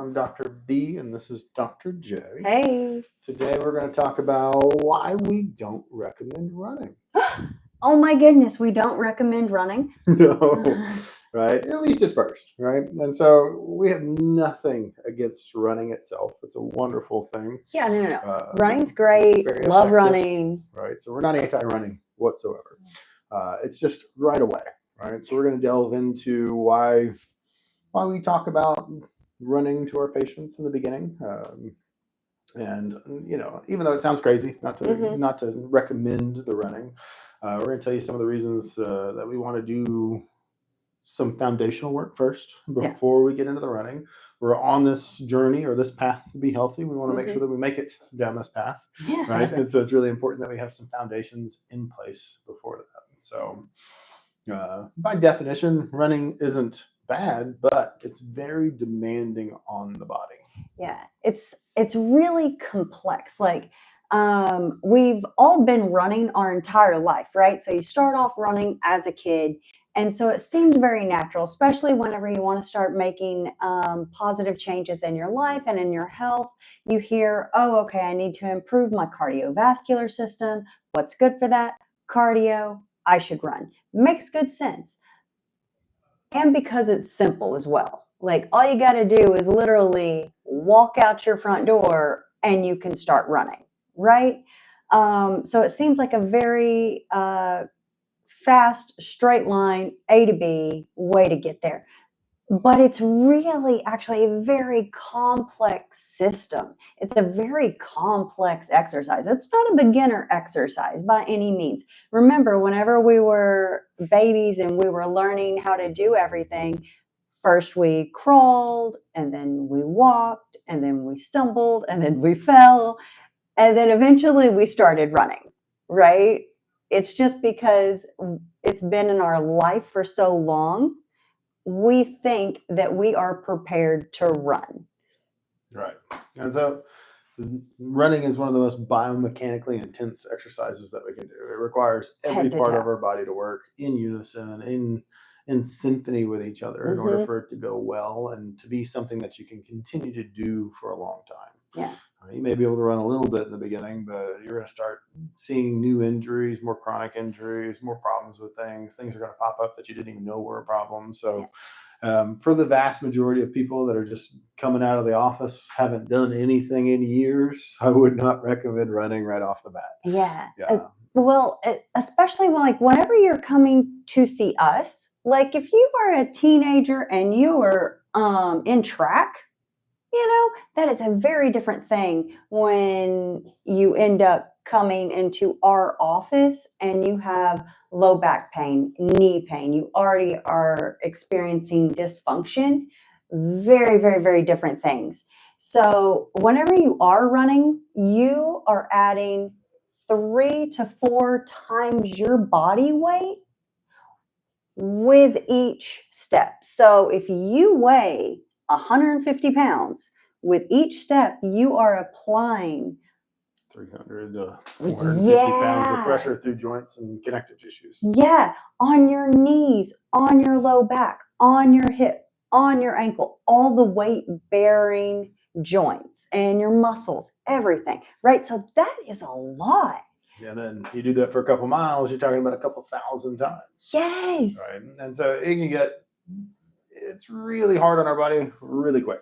I'm Dr. B, and this is Dr. J. Hey. Today we're going to talk about why we don't recommend running. Oh my goodness, we don't recommend running? No, right? At least at first, right? And so we have nothing against running itself. It's a wonderful thing. Yeah, no. Running's great. very Love effective. running. Right? So we're not anti-running whatsoever. It's just right away, right? So we're going to delve into why we talk about running to our patients in the beginning. And even though it sounds crazy not to recommend the running, we're going to tell you some of the reasons that we want to do some foundational work first before we get into the running. We're on this journey or this path to be healthy. We want to make sure that we make it down this path, right? And so it's really important that we have some foundations in place before that. So by definition, running isn't bad, but it's very demanding on the body. Yeah, it's really complex. Like we've all been running our entire life, right? So you start off running as a kid, and so it seems very natural, especially whenever you want to start making positive changes in your life and in your health. You hear, oh, okay, I need to improve my cardiovascular system. What's good for that? Cardio. I should run. Makes good sense. And because it's simple as well. Like all you got to do is literally walk out your front door and you can start running, right? So it seems like a very fast, straight line, A to B way to get there. But it's really actually a very complex system. It's a very complex exercise. It's not a beginner exercise by any means. Remember, whenever we were babies and we were learning how to do everything, first we crawled, and then we walked, and then we stumbled, and then we fell, and then eventually we started running, right? It's just because it's been in our life for so long, we think that we are prepared to run. Right. And so running is one of the most biomechanically intense exercises that we can do. It requires every part of our body to work in unison, in symphony with each other in order for it to go well and to be something that you can continue to do for a long time. Yeah. You may be able to run a little bit in the beginning, but you're going to start seeing new injuries, more chronic injuries, more problems with things. Things are going to pop up that you didn't even know were a problem. So for the vast majority of people that are just coming out of the office, haven't done anything in years, I would not recommend running right off the bat. Yeah. Well, especially whenever you're coming to see us, like if you are a teenager and you are in track, that is a very different thing when you end up coming into our office and you have low back pain, knee pain. You already are experiencing dysfunction. Very, very, very different things. So whenever you are running, you are adding 3 to 4 times your body weight with each step. So if you weigh 150 pounds, with each step, you are applying 300 to 450 pounds of pressure through joints and connective tissues. Yeah, on your knees, on your low back, on your hip, on your ankle, all the weight-bearing joints and your muscles, everything, right? So that is a lot. And then you do that for a couple miles, you're talking about a couple thousand times. Yes. Right. And so it's really hard on our body really quick.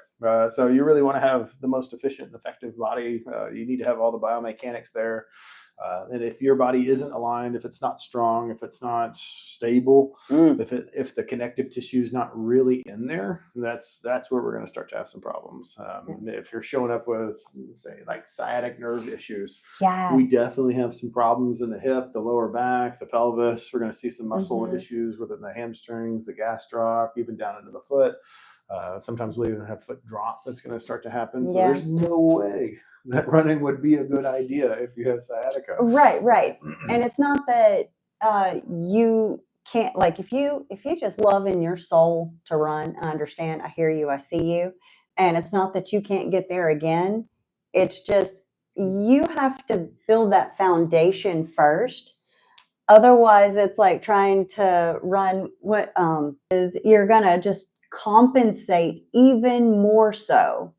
So you really want to have the most efficient and effective body. You need to have all the biomechanics there. And if your body isn't aligned, if it's not strong, if it's not stable, if the connective tissue is not really in there, that's where we're going to start to have some problems. If you're showing up with, say, like sciatic nerve issues, we definitely have some problems in the hip, the lower back, the pelvis. We're going to see some muscle issues within the hamstrings, the gastroc, even down into the foot. Sometimes we'll even have foot drop that's going to start to happen. So there's no way that running would be a good idea if you have sciatica. Right. And it's not that you can't, like if you just love in your soul to run, I understand, I hear you, I see you. And it's not that you can't get there again. It's just you have to build that foundation first. Otherwise, it's like trying to run what is you're going to just compensate even more so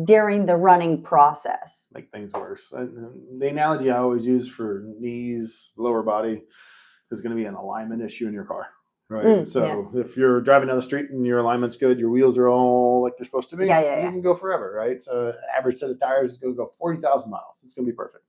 during the running process. Make things worse. The analogy I always use for knees, lower body, is going to be an alignment issue in your car, right? So if you're driving down the street and your alignment's good, your wheels are all like they're supposed to be, you can go forever, right? So an average set of tires is going to go 40,000 miles. It's going to be perfect.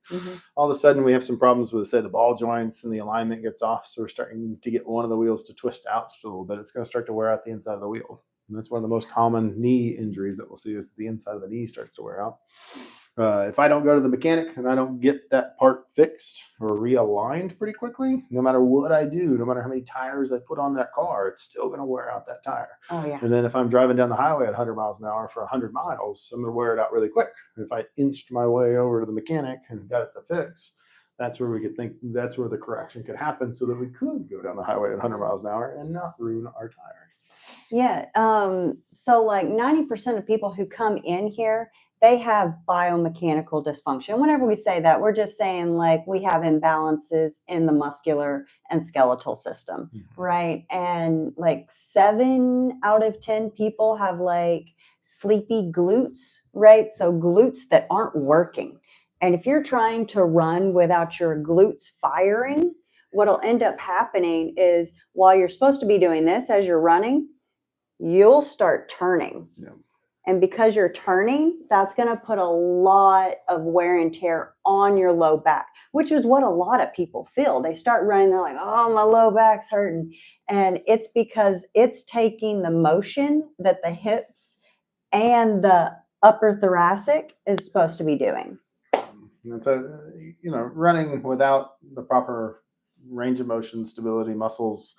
All of a sudden, we have some problems with, say, the ball joints and the alignment gets off. So we're starting to get one of the wheels to twist out just a little bit. It's going to start to wear out the inside of the wheel. And that's one of the most common knee injuries that we'll see is that the inside of the knee starts to wear out. If I don't go to the mechanic and I don't get that part fixed or realigned pretty quickly, no matter what I do, no matter how many tires I put on that car, it's still going to wear out that tire. Oh, yeah. And then if I'm driving down the highway at 100 miles an hour for 100 miles, I'm going to wear it out really quick. If I inched my way over to the mechanic and got it to fix, that's where we could think that's where the correction could happen so that we could go down the highway at 100 miles an hour and not ruin our tires. Yeah. So like 90% of people who come in here, they have biomechanical dysfunction. Whenever we say that, we're just saying like we have imbalances in the muscular and skeletal system, right? And like 7 out of 10 people have like sleepy glutes, right? So glutes that aren't working. And if you're trying to run without your glutes firing, what'll end up happening is while you're supposed to be doing this as you're running, you'll start turning. And because you're turning, that's going to put a lot of wear and tear on your low back, which is what a lot of people feel. They start running, they're like, oh, my low back's hurting. And it's because it's taking the motion that the hips and the upper thoracic is supposed to be doing. And so, running without the proper range of motion, stability, muscles,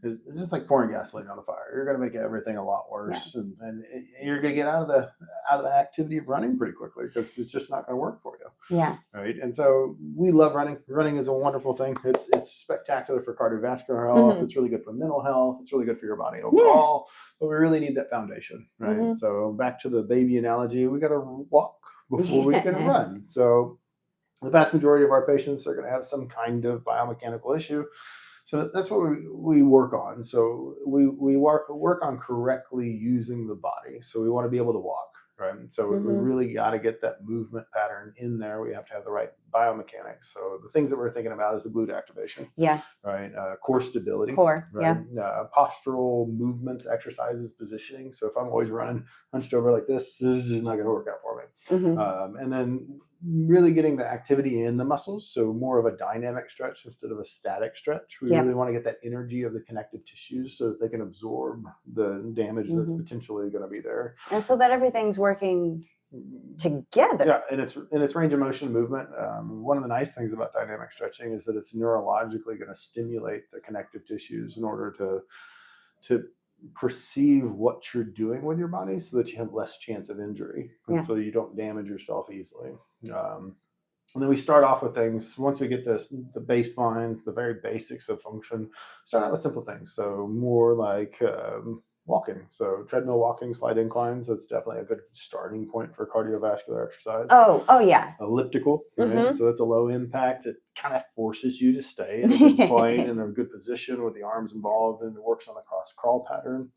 is just like pouring gasoline on the fire. You're going to make everything a lot worse, and you're going to get out of the activity of running pretty quickly because it's just not going to work for you. Yeah. Right. And so we love running. Running is a wonderful thing. It's spectacular for cardiovascular health. It's really good for mental health. It's really good for your body overall. But we really need that foundation, right? So back to the baby analogy, we got to walk before we can run. So the vast majority of our patients are going to have some kind of biomechanical issue. So that's what we work on. So we work on correctly using the body. So we want to be able to walk, right? So we really got to get that movement pattern in there. We have to have the right biomechanics. So the things that we're thinking about is the glute activation. Right. Core stability. Right? Postural movements, exercises, positioning. So if I'm always running hunched over like this is just not going to work out for me. And then really getting the activity in the muscles, so more of a dynamic stretch instead of a static stretch. We really want to get that energy of the connective tissues so that they can absorb the damage that's potentially going to be there, and so that everything's working together. Yeah, and it's range of motion movement. One of the nice things about dynamic stretching is that it's neurologically going to stimulate the connective tissues in order to perceive what you're doing with your body so that you have less chance of injury and so you don't damage yourself easily. And then we start off with things, once we get the baselines, the very basics of function, start out with simple things. So more like walking. So treadmill walking, slight inclines, that's definitely a good starting point for cardiovascular exercise. Oh yeah. Elliptical, right? So that's a low impact. It kind of forces you to stay in a good point in a good position with the arms involved, and it works on the cross crawl pattern.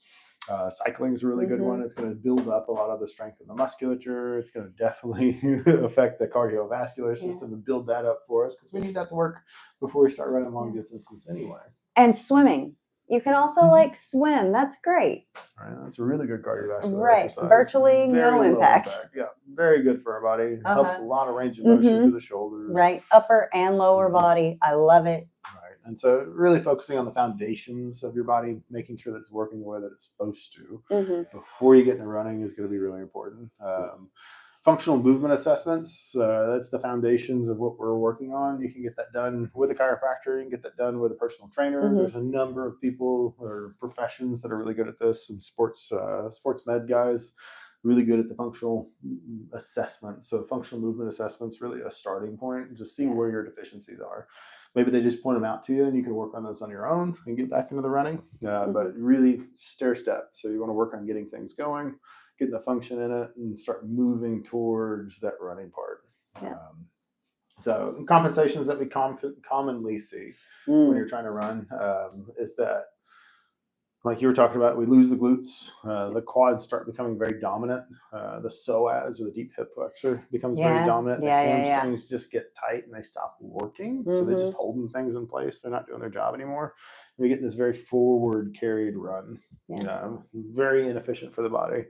Cycling is a really good one. It's going to build up a lot of the strength in the musculature. It's going to definitely affect the cardiovascular system and build that up for us because we need that to work before we start running long distances anyway. And swimming. You can also like swim. That's great. Right, that's a really good cardiovascular exercise. Virtually no impact. Yeah, very good for our body. Helps a lot of range of motion through the shoulders. Right, upper and lower body. I love it. Right, and so really focusing on the foundations of your body, making sure that it's working the way that it's supposed to before you get into running is going to be really important. Functional movement assessments, that's the foundations of what we're working on. You can get that done with a chiropractor. You can get that done with a personal trainer. There's a number of people or professions that are really good at this. Some sports med guys, really good at the functional assessment. So functional movement assessment's really a starting point to see where your deficiencies are. Maybe they just point them out to you and you can work on those on your own and get back into the running. But really stair step. So you want to work on getting things going, getting the function in it, and start moving towards that running part. So compensations that we commonly see when you're trying to run is that like you were talking about, we lose the glutes, the quads start becoming very dominant, the psoas or the deep hip flexor becomes very Yeah, dominant. The yeah, yeah, yeah. hamstrings just get tight and they stop working, so they're Mm-hmm. just holding things in place. They're not doing their job anymore. We get in this very forward carried run, Yeah. very inefficient for the body,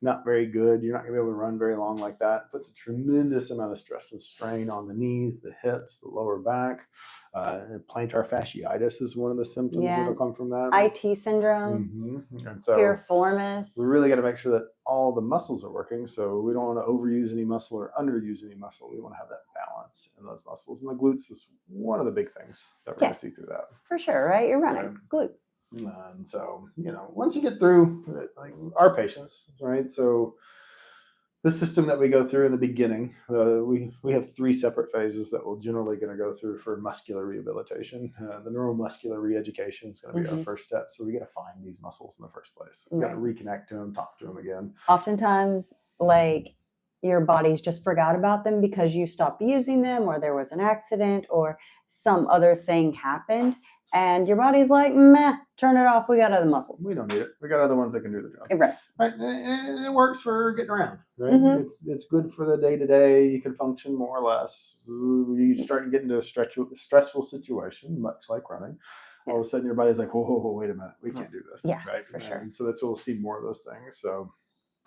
not very good. You're not going to be able to run very long like that. It puts a tremendous amount of stress and strain on the knees, the hips, the lower back. Plantar fasciitis is one of the symptoms Yeah. that'll come from that. IT syndrome, And so piriformis. we really got to make sure that all the muscles are working. So we don't want to overuse any muscle or underuse any muscle. We want to have that balance in those muscles. And the glutes is one of the big things that we're going to see through that. For sure, right? You're running Right. glutes. And so, once you get through, like our patients, right? So the system that we go through in the beginning, we have 3 separate phases that we're generally going to go through for muscular rehabilitation. The neuromuscular reeducation is going to be our first step. So we got to find these muscles in the first place. We got to reconnect to them, talk to them again. Oftentimes, like your body's just forgot about them because you stopped using them, or there was an accident, or some other thing happened. And your body's like, meh, turn it off. We got other muscles. We don't need it. We got other ones that can do the job. Right. And it works for getting around, right? It's good for the day-to-day. You can function more or less. You start to get into a stressful situation, much like running. All of a sudden, your body's like, whoa, wait a minute. We can't do this. Yeah, right? for sure. And so we'll see more of those things. So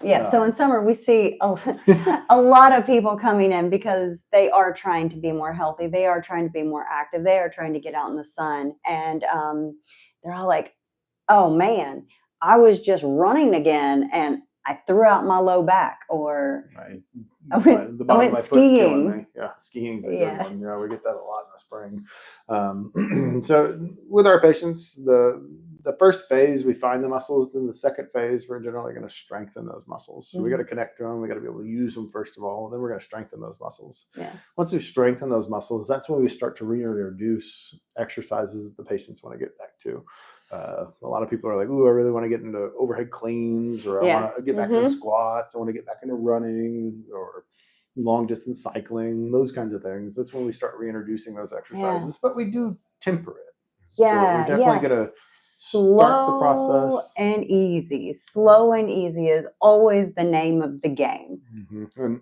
yeah. So in summer, we see a lot of people coming in because they are trying to be more healthy. They are trying to be more active. They are trying to get out in the sun. And they're all like, oh, man, I was just running again and I threw out my low back, or the bottom of my foot's killing me. Yeah, skiing's a good Yeah. one. We get that a lot in the spring. So with our patients, the first phase, we find the muscles. Then the second phase, we're generally going to strengthen those muscles. So we got to connect to them. We got to be able to use them first of all. Then we're going to strengthen those muscles. Yeah. Once we strengthen those muscles, that's when we start to reintroduce exercises that the patients want to get back to. A lot of people are like, "Ooh, I really want to get into overhead cleans, or I want to get back into squats. I want to get back into running, or long distance cycling, those kinds of things." That's when we start reintroducing those exercises. But we do temper it. Yeah, so we're definitely gonna start the process. and easy. Slow and easy is always the name of the game. And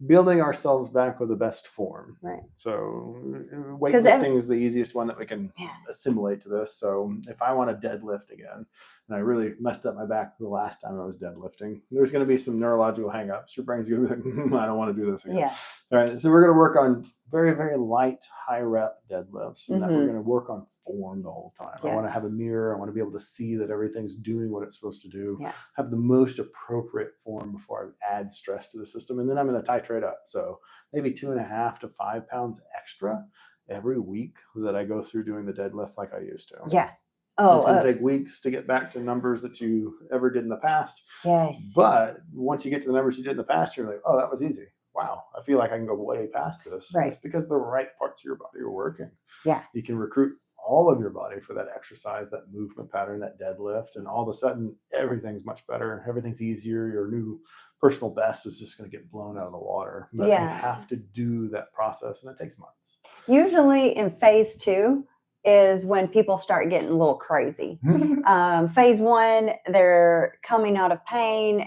building ourselves back with the best form. Right. So weightlifting is the easiest one that we can Yeah. assimilate to this. So if I want to deadlift again, and I really messed up my back the last time I was deadlifting, there's going to be some neurological hangups. Your brain's going to be like, I don't want to do this again. Yeah. All right. So we're going to work on very, very light, high rep deadlifts, and that we're going to work on form the whole time. Yeah. I want to have a mirror. I want to be able to see that everything's doing what it's supposed to do. Yeah. Have the most appropriate form before I add stress to the system. And then I'm going to titrate up. So maybe 2.5 to 5 pounds extra every week that I go through doing the deadlift like I used to. Yeah. It's going to take weeks to get back to numbers that you ever did in the past. Yes. But once you get to the numbers you did in the past, you're like, oh, that was easy. Wow, I feel like I can go way past this. Right. It's because the right parts of your body are working. Yeah. You can recruit all of your body for that exercise, that movement pattern, that deadlift, and all of a sudden everything's much better. Everything's easier. Your new personal best is just going to get blown out of the water. But you have to do that process, and it takes months. Usually in phase 2 is when people start getting a little crazy. Phase 1, they're coming out of pain,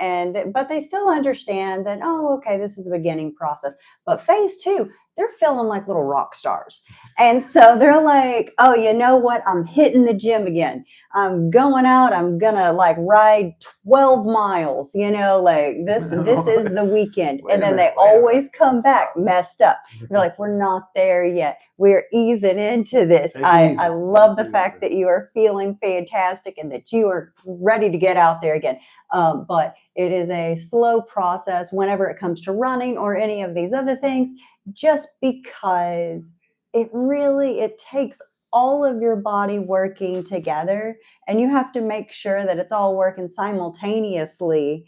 but they still understand that, oh, okay, this is the beginning process. But phase 2, they're feeling like little rock stars. And so they're like, oh, you know what? I'm hitting the gym again. I'm going out. I'm going to like ride 12 miles, like this is the weekend. And then they always come back messed up. They're like, we're not there yet. We're easing into this. I love the fact that you are feeling fantastic and that you are ready to get out there again. But it is a slow process whenever it comes to running or any of these other things, just because it takes all of your body working together, and you have to make sure that it's all working simultaneously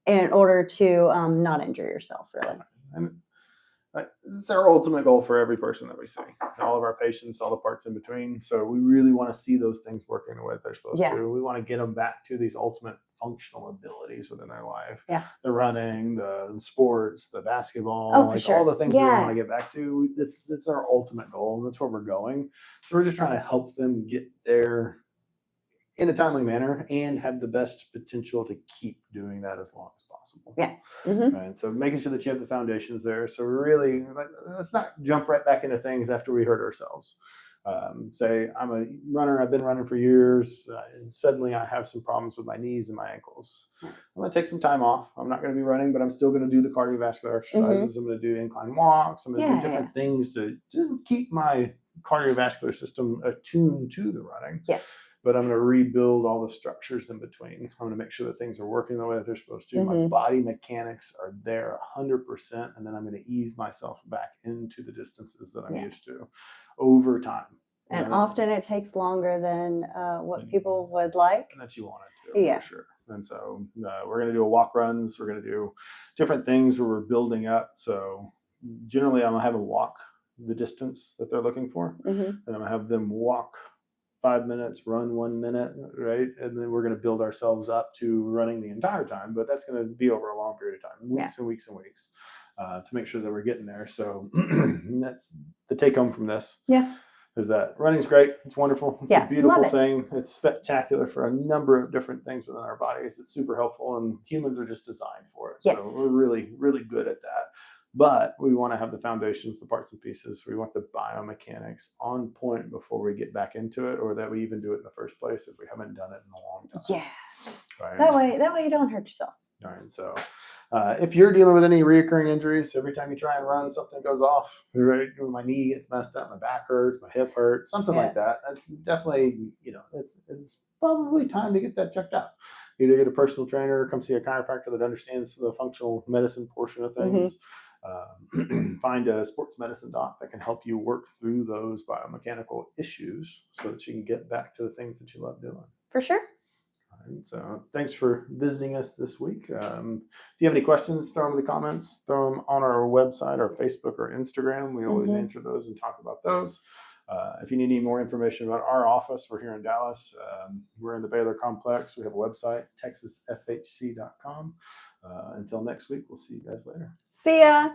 in order to not injure yourself, really. And it's our ultimate goal for every person that we see, all of our patients, all the parts in between. So we really want to see those things working the way they're supposed to. We want to get them back to these ultimate functional abilities within their life. Yeah. The running, the sports, the basketball, all the things we want to get back to. That's our ultimate goal, and that's where we're going. So we're just trying to help them get there in a timely manner and have the best potential to keep doing that as long as possible. Yeah. Mm-hmm. And so making sure that you have the foundations there. So really, let's not jump right back into things after we hurt ourselves. Say I'm a runner, I've been running for years, and suddenly I have some problems with my knees and my ankles. I'm going to take some time off. I'm not going to be running, but I'm still going to do the cardiovascular exercises. I'm going to do incline walks. I'm going to do different things to keep my cardiovascular system attuned to the running. Yes. But I'm going to rebuild all the structures in between. I'm going to make sure that things are working the way that they're supposed to. My body mechanics are there 100%. And then I'm going to ease myself back into the distances that I'm used to over time. And often it takes longer than what people would like. And that you want it to, for sure. And so we're going to do a walk runs. We're going to do different things where we're building up. So generally, I'm going to have a walk the distance that they're looking for. And I'm going to have them walk 5 minutes, run 1 minute, right? And then we're going to build ourselves up to running the entire time, but that's going to be over a long period of time, weeks and weeks and weeks, to make sure that we're getting there. So that's the take home from this. Yeah. Is that running's great. It's wonderful. It's a beautiful thing. It's spectacular for a number of different things within our bodies. It's super helpful, and humans are just designed for it. Yes. So we're really, really good at that. But we want to have the foundations, the parts and pieces. We want the biomechanics on point before we get back into it, or that we even do it in the first place if we haven't done it in a long time. Yeah. Right? That way you don't hurt yourself. All right. So if you're dealing with any reoccurring injuries, every time you try and run, something goes off. Right? My knee gets messed up, my back hurts, my hip hurts, something like that. That's definitely, it's probably time to get that checked out. Either get a personal trainer or come see a chiropractor that understands the functional medicine portion of things. Find a sports medicine doc that can help you work through those biomechanical issues so that you can get back to the things that you love doing. For sure. And so thanks for visiting us this week. If you have any questions, throw them in the comments, throw them on our website or Facebook or Instagram. We always answer those and talk about those. If you need any more information about our office, we're here in Dallas. We're in the Baylor Complex. We have a website, texasfhc.com. Until next week, we'll see you guys later. See ya.